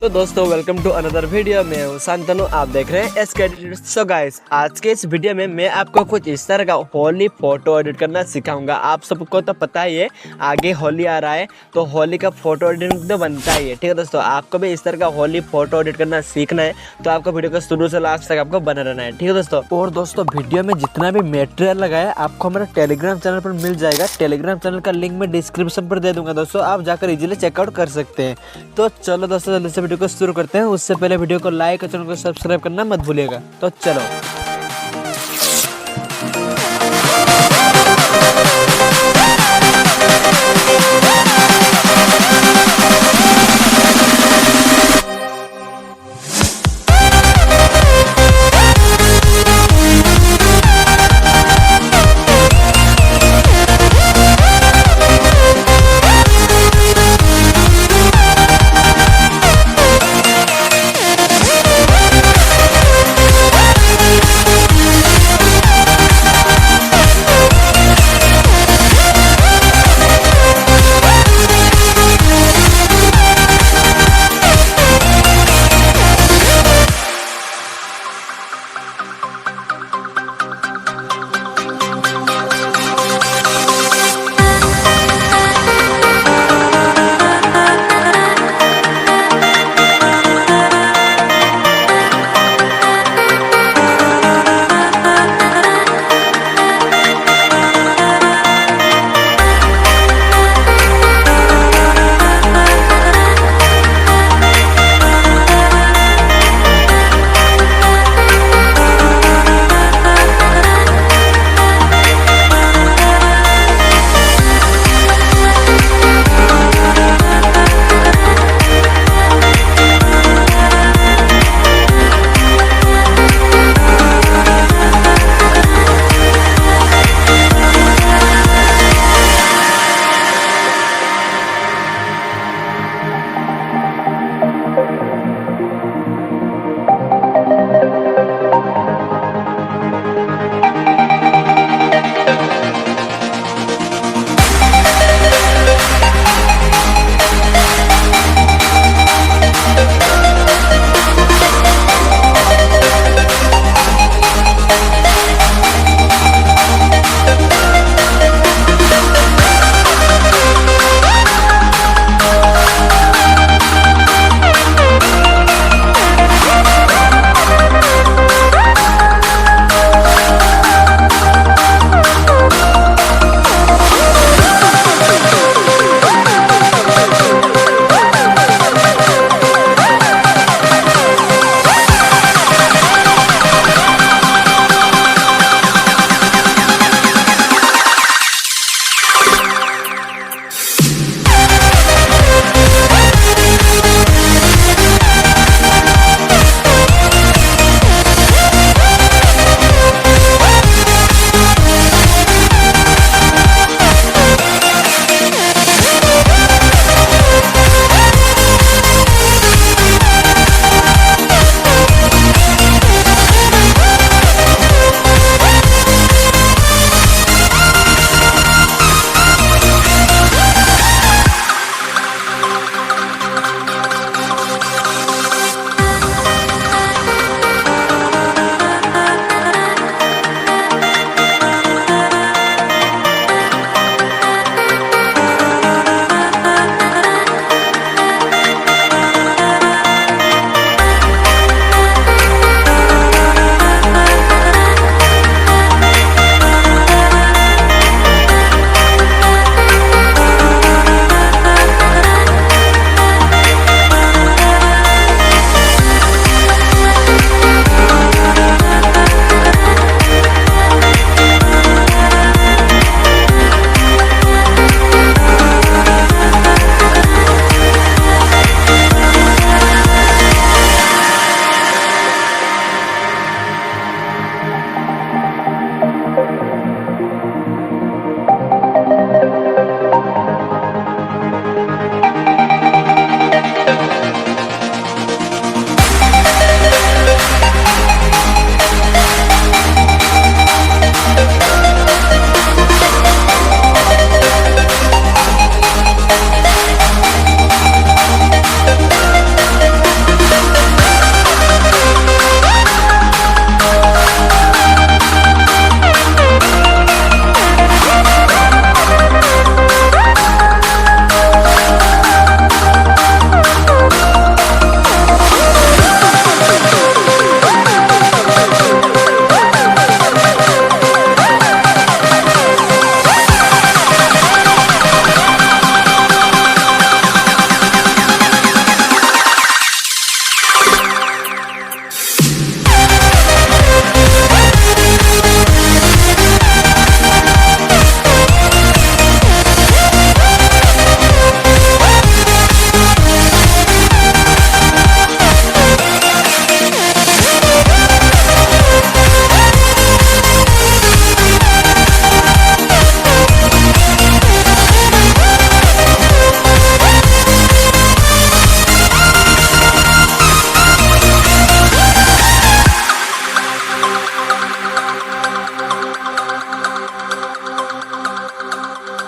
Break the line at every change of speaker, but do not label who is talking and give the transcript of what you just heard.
तो दोस्तों welcome to another video. मैं हूं शांतनु, आप देख रहे हैं एसके। सो गाइस, आज के इस वीडियो में मैं आपको कुछ इस तरह का होली फोटो एडिट करना सिखाऊंगा। आप सबको तो पता ही है आगे होली आ रहा है, तो होली का फोटो एडिटिंग तो बनता ही है। ठीक है दोस्तों, आपको भी इस तरह का होली फोटो एडिट करना सीखना है तो आपको वीडियो को शुरू से लास्ट तक आपको बना रहना है। ठीक है दोस्तों, और दोस्तों वीडियो में जितना भी मटेरियल लगाया आपको हमारे टेलीग्राम चैनल पर मिल जाएगा। टेलीग्राम चैनल का लिंक मैं डिस्क्रिप्शन पर दे दूंगा दोस्तों, आप जाकर इजीली चेकआउट कर सकते हैं। तो चलो दोस्तों जल्दी से वीडियो को शुरू करते हैं। उससे पहले वीडियो को लाइक और चैनल को सब्सक्राइब करना मत भूलिएगा। तो चलो।